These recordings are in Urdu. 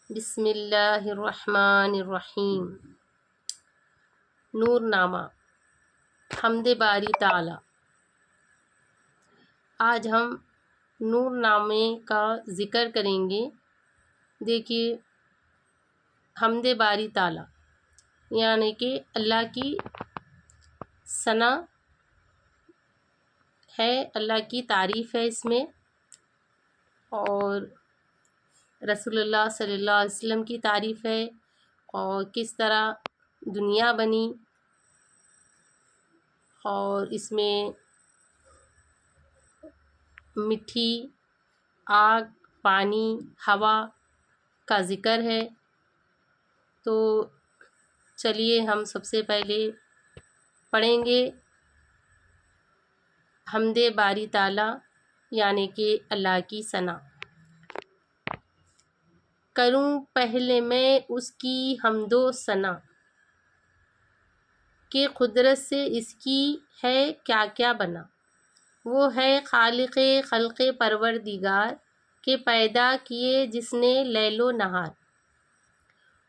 بسم اللہ الرحمن الرحیم۔ نور نامہ، حمد باری تعالی۔ آج ہم نور نامے کا ذکر کریں گے۔ دیکھیے، حمد باری تعالی یعنی کہ اللہ کی ثنا ہے، اللہ کی تعریف ہے اس میں، اور رسول اللہ صلی اللہ علیہ وسلم کی تعریف ہے، اور کس طرح دنیا بنی، اور اس میں مٹی، آگ، پانی، ہوا کا ذکر ہے۔ تو چلیے ہم سب سے پہلے پڑھیں گے حمد باری تعالی یعنی کہ اللہ کی ثنا۔ کروں پہلے میں اس کی حمد و ثنا، کہ قدرت سے اس کی ہے کیا کیا بنا۔ وہ ہے خالق خلق پروردگار، کہ پیدا کیے جس نے لیل و نہار۔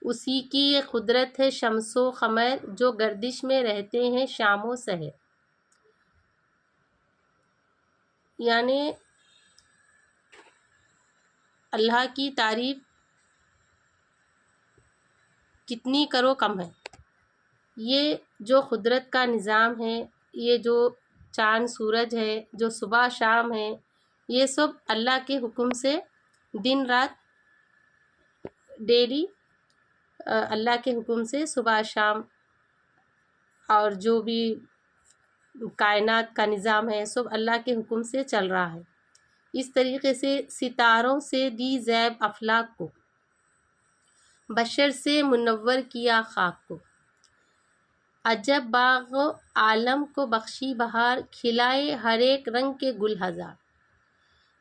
اسی کی یہ قدرت ہے شمس و قمر، جو گردش میں رہتے ہیں شام و سحر۔ یعنی اللہ کی تعریف کتنی کرو کم ہے۔ یہ جو قدرت کا نظام ہے، یہ جو چاند سورج ہے، جو صبح شام ہے، یہ سب اللہ کے حکم سے دن رات ڈیلی اللہ کے حکم سے صبح شام، اور جو بھی کائنات کا نظام ہے سب اللہ کے حکم سے چل رہا ہے۔ اس طریقے سے ستاروں سے دی زیب افلاک کو، بشر سے منور کیا خاک کو۔ عجب باغ عالم کو بخشی بہار، کھلائے ہر ایک رنگ کے گل ہزار۔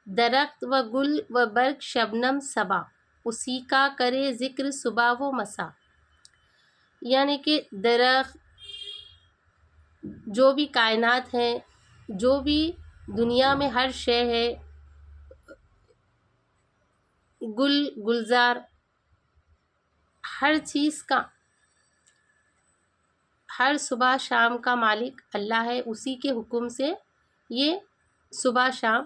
درخت و گل و برگ شبنم صبا، اسی کا کرے ذکر صبح و مسا۔ یعنی کہ درخت، جو بھی کائنات ہے، جو بھی دنیا میں ہر شے ہے، گل گلزار، ہر چیز کا، ہر صبح شام کا مالک اللہ ہے۔ اسی کے حکم سے یہ صبح شام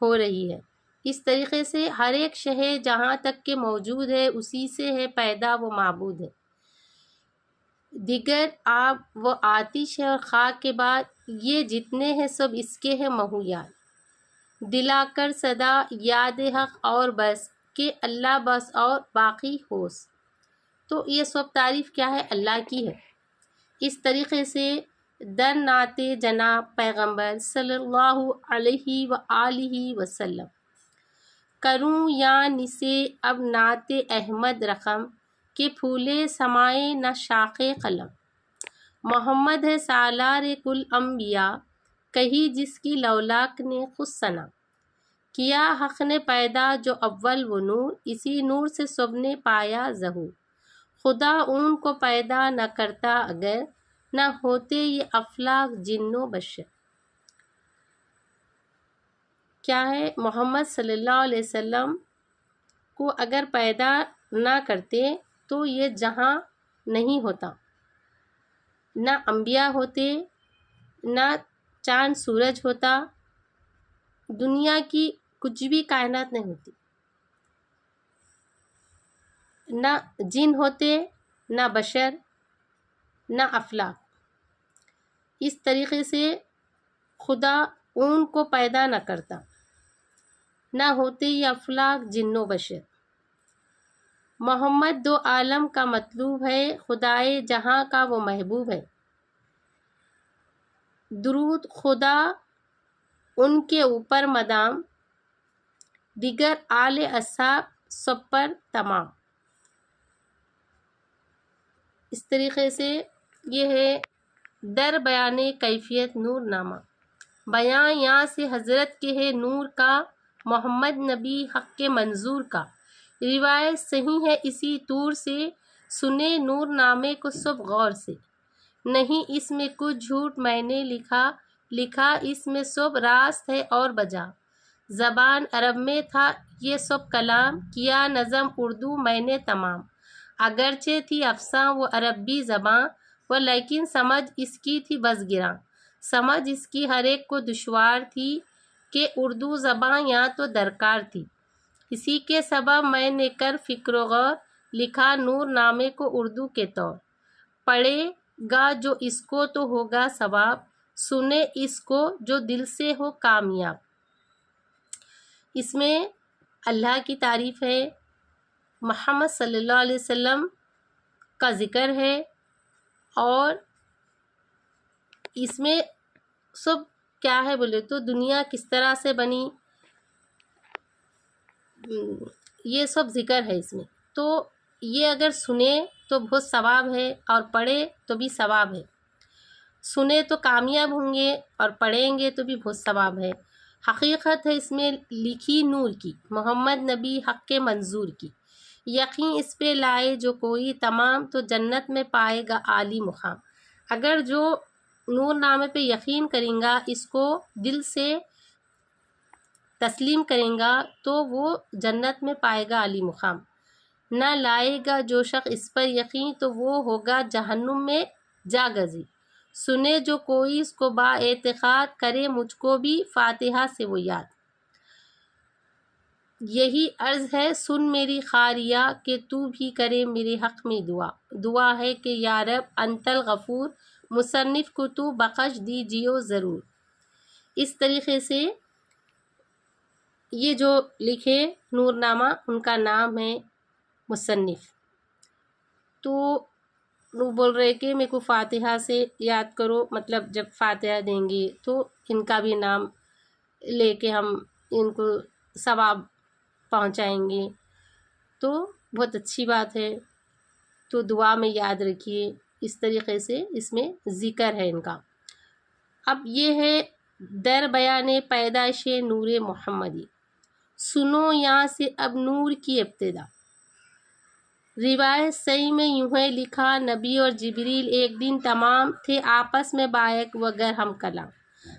ہو رہی ہے۔ اس طریقے سے ہر ایک شے جہاں تک کہ موجود ہے اسی سے ہے پیدا، وہ معبود ہے۔ دیگر آب و آتش ہے اور خاک کے بعد یہ جتنے ہیں سب اس کے ہیں مہیار۔ دلا کر صدا یاد حق اور بس، کہ اللہ بس اور باقی ہوس۔ تو یہ سب تعریف کیا ہے؟ اللہ کی ہے۔ اس طریقے سے در نعت جناب پیغمبر صلی اللہ علیہ وآلہ وسلم کروں یا نسے اب نعت احمد رقم، کہ پھولے سمائے نہ شاخ قلم۔ محمد ہے سالار کل انبیاء، کہی جس کی لولاک نے خود ثنا۔ کیا حق نے پیدا جو اول وہ نور، اسی نور سے سب نے پایا ظہور۔ خدا ان کو پیدا نہ کرتا اگر، نہ ہوتے یہ افلاک جن و بشر۔ کیا ہے؟ محمد صلی اللہ علیہ وسلم کو اگر پیدا نہ کرتے تو یہ جہاں نہیں ہوتا، نہ انبیاء ہوتے، نہ چاند سورج ہوتا، دنیا کی کچھ بھی کائنات نہیں ہوتی، نہ جن ہوتے، نہ بشر، نہ افلاک۔ اس طریقے سے خدا ان کو پیدا نہ کرتا، نہ ہوتے یہ افلاک جن و بشر۔ محمد دو عالم کا مطلوب ہے، خدائے جہاں کا وہ محبوب ہے۔ درود خدا ان کے اوپر مدام، دیگر آل اصحاب سب پر تمام۔ اس طریقے سے یہ ہے در بیان کیفیت نور نامہ۔ بیان یہاں سے حضرت کے ہے نور کا، محمد نبی حق کے منظور کا۔ روایت صحیح ہے اسی طور سے، سنے نور نامے کو سب غور سے۔ نہیں اس میں کچھ جھوٹ میں نے لکھا اس میں سب راست ہے اور بجا۔ زبان عرب میں تھا یہ سب کلام، کیا نظم اردو میں نے تمام۔ اگرچہ تھی افساں وہ عربی زباں، وہ لیکن سمجھ اس کی تھی بس گراں۔ سمجھ اس کی ہر ایک کو دشوار تھی کہ اردو زباں یہاں تو درکار تھی۔ اسی کے سبب میں نے کر فکر و غور لکھا نور نامے کو اردو کے طور۔ پڑھے گا جو اس کو تو ہوگا ثواب، سنے اس کو جو دل سے ہو کامیاب۔ اس میں اللہ کی تعریف ہے، محمد صلی اللہ علیہ وسلم کا ذکر ہے، اور اس میں سب کیا ہے بولے تو دنیا کس طرح سے بنی، یہ سب ذکر ہے اس میں۔ تو یہ اگر سنے تو بہت ثواب ہے، اور پڑھے تو بھی ثواب ہے۔ سنے تو کامیاب ہوں گے، اور پڑھیں گے تو بھی بہت ثواب ہے۔ حقیقت ہے اس میں لکھی نور کی، محمد نبی حق کے منظور کی۔ یقین اس پہ لائے جو کوئی تمام، تو جنت میں پائے گا عالی مقام۔ اگر جو نور نامے پہ یقین کریں گا، اس کو دل سے تسلیم کریں گا، تو وہ جنت میں پائے گا عالی مقام۔ نہ لائے گا جو شخص اس پر یقین، تو وہ ہوگا جہنم میں جا گزیر۔ سنے جو کوئی اس کو با اعتقاد، کرے مجھ کو بھی فاتحہ سے وہ یاد۔ یہی عرض ہے سن میری خاریہ، کہ تو بھی کرے میرے حق میں دعا۔ دعا ہے کہ یا رب انت الغفور، مصنف کو تو بخش دیجیو ضرور۔ اس طریقے سے یہ جو لکھے نور نامہ، ان کا نام ہے مصنف۔ تو وہ بول رہے کہ میرے کو فاتحہ سے یاد کرو، مطلب جب فاتحہ دیں گے تو ان کا بھی نام لے کے ہم ان کو ثواب پہنچائیں گے، تو بہت اچھی بات ہے۔ تو دعا میں یاد رکھیے، اس طریقے سے اس میں ذکر ہے ان کا۔ اب یہ ہے در بیان پیدائش نور محمدی۔ سنو یہاں سے اب نور کی ابتدا۔ روایت صحیح میں یوں ہے لکھا، نبی اور جبریل ایک دن تمام تھے آپس میں بائک وگر ہم کلام،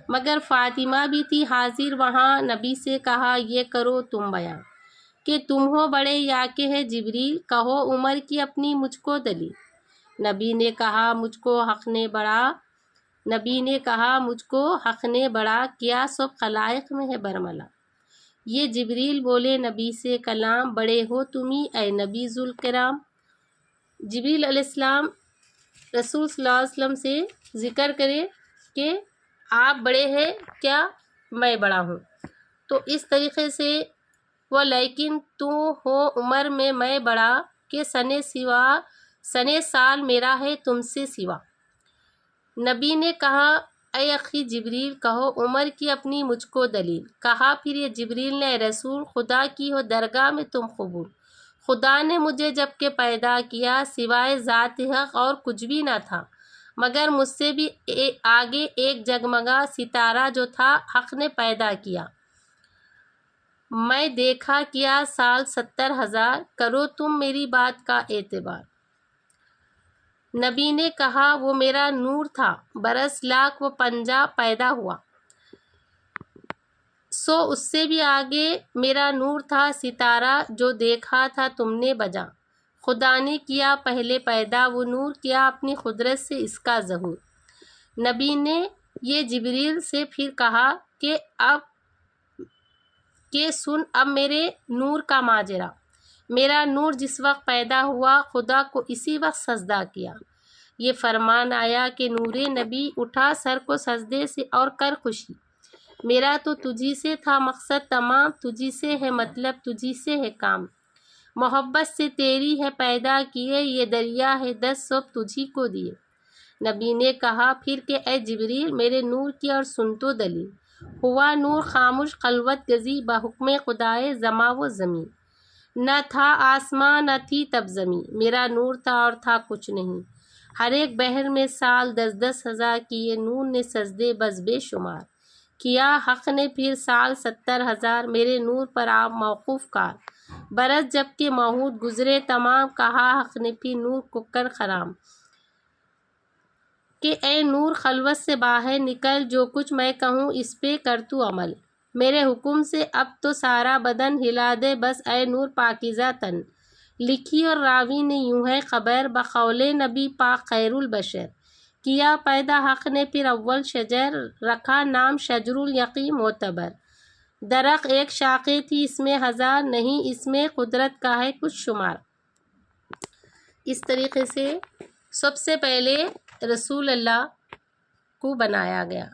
مگر فاطمہ بھی تھی حاضر وہاں، نبی سے کہا یہ کرو تم بیان، کہ تم ہو بڑے یا کہ ہے جبریل، کہو عمر کی اپنی مجھ کو دلیل۔ نبی نے کہا مجھ کو حق نے بڑا، کیا سب خلائق میں ہے برملا۔ یہ جبریل بولے نبی سے کلام، بڑے ہو تمہیں اے نبی ذوالکرام۔ جبریل علیہ السلام رسول صلی اللہ علیہ وسلم سے ذکر کرے کہ آپ بڑے ہیں کیا میں بڑا ہوں، تو اس طریقے سے وہ لیکن تو ہو عمر میں بڑا، کہ سنے سال میرا ہے تم سے سوا۔ نبی نے کہا اے اخی جبریل، کہو عمر کی اپنی مجھ کو دلیل۔ کہا پھر یہ جبریل نے اے رسول خدا کی ہو درگاہ میں تم قبول، خدا نے مجھے جب کہ پیدا کیا، سوائے ذات حق اور کچھ بھی نہ تھا، مگر مجھ سے بھی آگے ایک جگمگا ستارہ جو تھا حق نے پیدا کیا۔ میں دیکھا کیا سال 70,000، کرو تم میری بات کا اعتبار۔ نبی نے کہا وہ میرا نور تھا، برس لاکھ و 50 پیدا ہوا، سو اس سے بھی آگے میرا نور تھا ستارہ، جو دیکھا تھا تم نے بجا۔ خدا نے کیا پہلے پیدا وہ نور، کیا اپنی قدرت سے اس کا ظہور۔ نبی نے یہ جبریل سے پھر کہا کہ سن اب میرے نور کا ماجرا۔ میرا نور جس وقت پیدا ہوا، خدا کو اسی وقت سجدہ کیا۔ یہ فرمان آیا کہ نور نبی اٹھا سر کو سجدے سے اور کر خوشی، میرا تو تجھی سے تھا مقصد تمام، تجھی سے ہے مطلب تجھی سے ہے کام، محبت سے تیری ہے پیدا کیے، یہ دریا ہے 10 سب تجھی کو دیے۔ نبی نے کہا پھر کہ اے جبریل میرے نور کی اور سن تو دلیل، ہوا نور خاموش خلوت گزی، بحکم خدائے زماں و زمین، نہ تھا آسمان نہ تھی تب زمین، میرا نور تھا اور تھا کچھ نہیں، ہر ایک بحر میں سال 10,000 کیے نور نے سجدے بس بے شمار، کیا حق نے پھر سال 70,000 میرے نور پر آپ موقوف کار، برس جب کہ موعود گزرے تمام، کہا حق نے پھر نور کو کر خرام، کہ اے نور خلوت سے باہر نکل، جو کچھ میں کہوں اس پہ کر تو عمل۔ میرے حکم سے اب تو سارا بدن ہلا دے بس اے نور پاکیزہ تن۔ لکھی اور راوی نے یوں ہے خبر بقول نبی پاک خیر البشر، کیا پیدا حق نے پھر اول شجر، رکھا نام شجر الیقین معتبر۔ درخت ایک شاخیں تھی اس میں ہزار، نہیں اس میں قدرت کا ہے کچھ شمار۔ اس طریقے سے سب سے پہلے رسول اللہ کو بنایا گیا،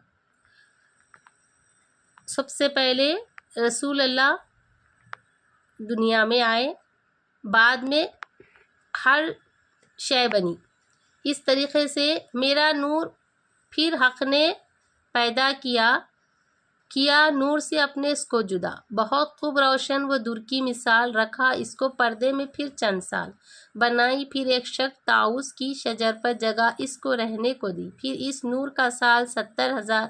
سب سے پہلے رسول اللہ دنیا میں آئے، بعد میں ہر شے بنی۔ اس طریقے سے میرا نور پھر حق نے پیدا کیا نور سے اپنے اس کو جدا، بہت خوب روشن وہ در کی مثال، رکھا اس کو پردے میں پھر چند سال، بنائی پھر ایک شکل طاؤس کی، شجر پر جگہ اس کو رہنے کو دی، پھر اس نور کا سال 70,000،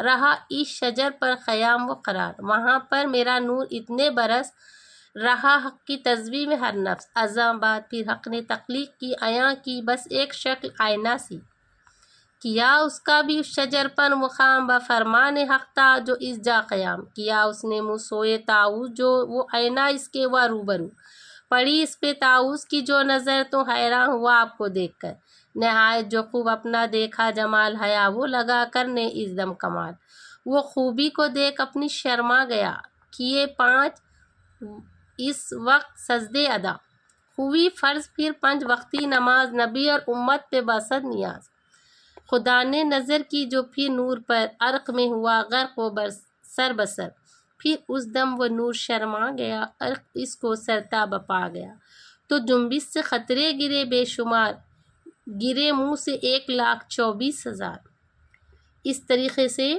رہا اس شجر پر قیام و قرار، وہاں پر میرا نور اتنے برس، رہا حق کی تصویر میں ہر نفس، ازاں بعد پھر حق نے تخلیق کی عیاں کی بس ایک شکل آئینہ سی، کیا اس کا بھی اس شجر پر مقام، بفرمان حق تھا جو اس جا قیام، کیا اس نے منہ سوئے طاؤس جو وہ آئینہ اس کے وہ روبرو، پڑی اس پہ طاؤس کی جو نظر تو حیران ہوا آپ کو دیکھ کر، نہایت جو خوب اپنا دیکھا جمال، حیا وہ لگا کرنے اس دم کمال، وہ خوبی کو دیکھ اپنی شرما گیا، کیے 5 اس وقت سجدے ادا، ہوئی فرض پھر 5 وقتی نماز، نبی اور امت پہ بسد نیاز، خدا نے نظر کی جو پھر نور پر، عرق میں ہوا غرق وہ سر بسر، پھر اس دم وہ نور شرما گیا، عرق اس کو سرتا بپا گیا، تو جنبش سے خطرے گرے بے شمار، گرے منہ سے 1,24,000۔ اس طریقے سے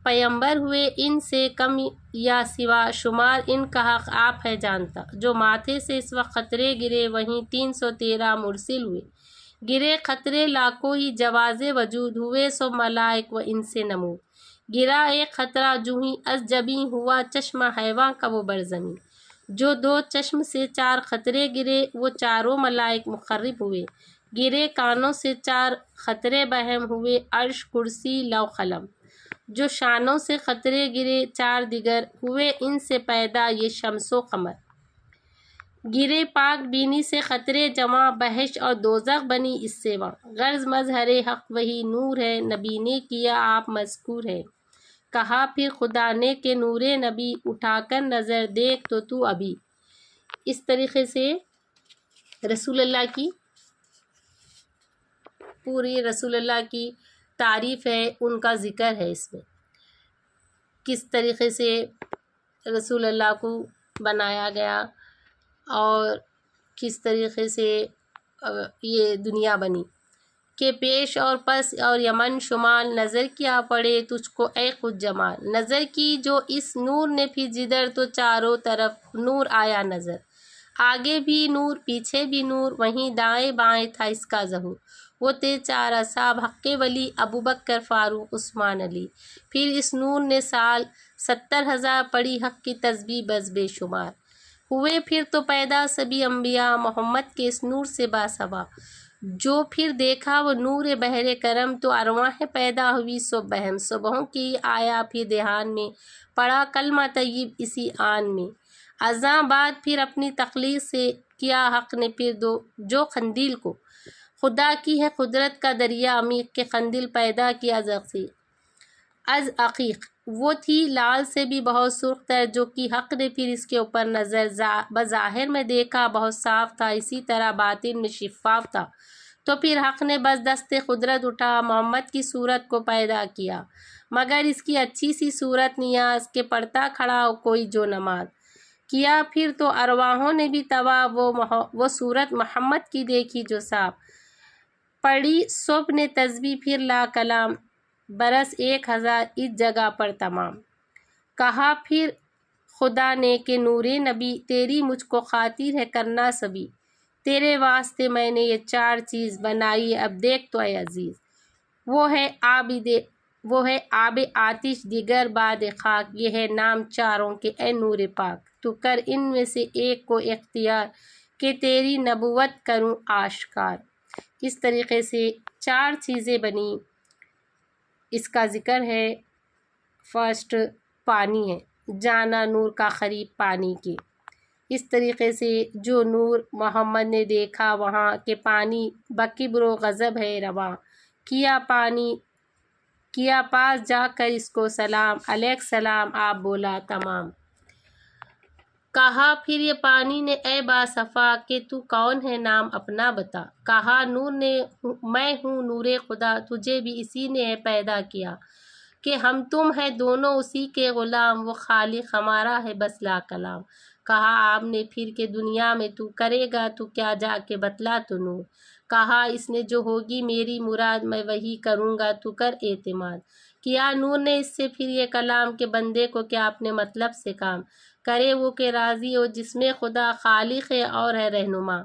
پیمبر ہوئے ان سے کم یا سوا، شمار ان کا حق آپ ہے جانتا، جو ماتھے سے اس وقت خطرے گرے وہیں 313 مرسل ہوئے، گرے خطرے لاکھوں ہی جواز وجود، ہوئے سو ملائک و ان سے نمود، گرا ایک خطرہ جوہیں از جبیں، ہوا چشمہ حیواں کا وہ برزمیں، جو 2 چشم سے 4 خطرے گرے وہ چاروں ملائک مقرب ہوئے، گرے کانوں سے 4 خطرے بہم، ہوئے عرش کرسی لوح قلم، جو شانوں سے خطرے گرے 4 دیگر، ہوئے ان سے پیدا یہ شمس و قمر، گرے پاک بینی سے خطرے جمع، بہشت اور دوزخ بنی اس سے وہاں، غرض مظہر حق وہی نور ہے، نبی نے کیا آپ مذکور ہے، کہا پھر خدا نے کہ نور نبی اٹھا کر نظر دیکھ تو ابھی۔ اس طریقے سے رسول اللہ کی پوری رسول اللہ کی تعریف ہے، ان کا ذکر ہے، اس میں کس طریقے سے رسول اللہ کو بنایا گیا اور کس طریقے سے یہ دنیا بنی، کہ پیش اور پس اور یمن شمال، نظر کیا پڑے تجھ کو اے خود جمال، نظر کی جو اس نور نے پھر جدھر تو چاروں طرف نور آیا نظر، آگے بھی نور پیچھے بھی نور، وہیں دائیں بائیں تھا اس کا ظہور، وہ تھے 4 اصحاب حق ولی، ابوبکر فاروق عثمان علی، پھر اس نور نے سال 70,000 پڑھی حق کی تسبیح بس بے شمار، ہوئے پھر تو پیدا سبھی انبیاء محمد کے اس نور سے باسوا، جو پھر دیکھا وہ نور بحر کرم، تو ارواح پیدا ہوئی سو بہم، صبحوں کی آیا پھر دھیان میں، پڑھا کلمہ طیب اسی آن میں، ازاں بعد پھر اپنی تخلیق سے کیا حق نے پھر جو قندیل کو، خدا کی ہے قدرت کا دریا عمیق کے قندیل پیدا کیا از عقیق، وہ تھی لال سے بھی بہت سرخ تر، جو کہ حق نے پھر اس کے اوپر نظر بظاہر میں دیکھا بہت صاف تھا، اسی طرح باطن میں شفاف تھا، تو پھر حق نے بس دست قدرت اٹھا محمد کی صورت کو پیدا کیا، مگر اس کی اچھی سی صورت نیاز کہ پڑھتا کھڑا ہو کوئی جو نماز، کیا پھر تو ارواحوں نے بھی توا وہ صورت محمد کی دیکھی جو صاف، پڑھی صبح نے تسبیح پھر لا کلام، برس 1,000 اس جگہ پر تمام، کہا پھر خدا نے کہ نور نبی تیری مجھ کو خاطر ہے کرنا سبھی، تیرے واسطے میں نے یہ 4 چیز بنائی اب دیکھ تو اے عزیز، وہ ہے آب آتش دیگر باد خاک، یہ ہے نام چاروں کے اے نور پاک، تو کر ان میں سے ایک کو اختیار کہ تیری نبوت کروں آشکار۔ اس طریقے سے 4 چیزیں بنی، اس کا ذکر ہے۔ فرسٹ پانی ہے، جانا نور کا قریب پانی کے۔ اس طریقے سے جو نور محمد نے دیکھا وہاں کے پانی بکبر و غضب ہے رواں، کیا پاس جا کر اس کو سلام، علیک سلام آپ بولا تمام۔ کہا پھر یہ پانی نے اے باصفا کہ تو کون ہے نام اپنا بتا۔ کہا نور نے میں ہوں نور خدا، تجھے بھی اسی نے ہے پیدا کیا، کہ ہم تم ہے دونوں اسی کے غلام، وہ خالق ہمارا ہے بس لا کلام۔ کہا آپ نے پھر کہ دنیا میں تو کرے گا تو کیا جا کے بتلا تو نور۔ کہا اس نے جو ہوگی میری مراد میں وہی کروں گا تو کر اعتماد۔ کیا نور نے اس سے پھر یہ کلام کہ بندے کو کیا اپنے مطلب سے کام، کرے وہ کہ راضی ہو جس میں خدا خالق ہے اور ہے رہنما۔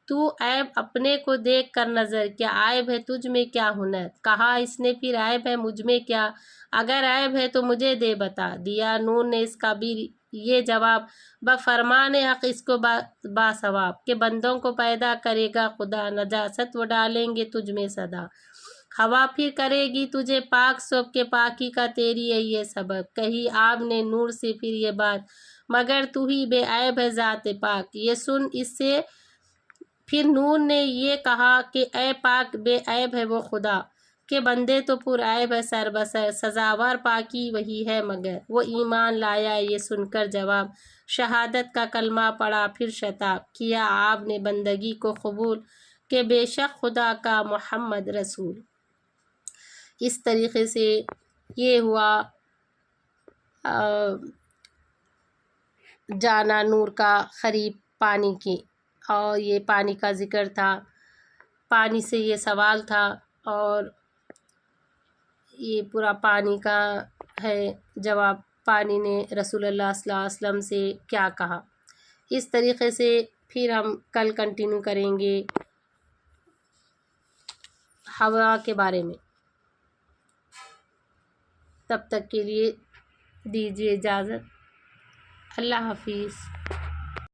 تو عیب اپنے کو دیکھ کر نظر، کیا عیب ہے تجھ میں کیا ہنر۔ کہا اس نے پھر عیب ہے مجھ میں کیا، اگر عیب ہے تو مجھے دے بتا۔ دیا نور نے اس کا بھی یہ جواب، بفرمان حق اس کو باثواب، کہ بندوں کو پیدا کرے گا خدا، نجاست وہ ڈالیں گے تجھ میں سدا۔ ہوا پھر کرے گی تجھے پاک صبح کے پاکی کا تیری ہے یہ سبب۔ کہی آپ نے نور سے پھر یہ بات، مگر تو ہی بے عیب ہے ذات پاک۔ یہ سن اس سے پھر نور نے یہ کہا کہ اے پاک بے عیب ہے وہ خدا، کہ بندے تو پر عیب ہے سر بسر، سزاوار پاکی وہی ہے مگر۔ وہ ایمان لایا یہ سن کر جواب، شہادت کا کلمہ پڑھا پھر شتاب۔ کیا آپ نے بندگی کو قبول، کہ بے شک خدا کا محمد رسول۔ اس طریقے سے یہ ہوا جانا نور کا قریب پانی کی، اور یہ پانی کا ذکر تھا، پانی سے یہ سوال تھا، اور یہ پورا پانی کا ہے جواب، پانی نے رسول اللہ صلی اللہ علیہ وسلم سے کیا کہا۔ اس طریقے سے پھر ہم کل کنٹینیو کریں گے ہوا کے بارے میں۔ تب تک کے لیے دیجیے اجازت، اللہ حافظ۔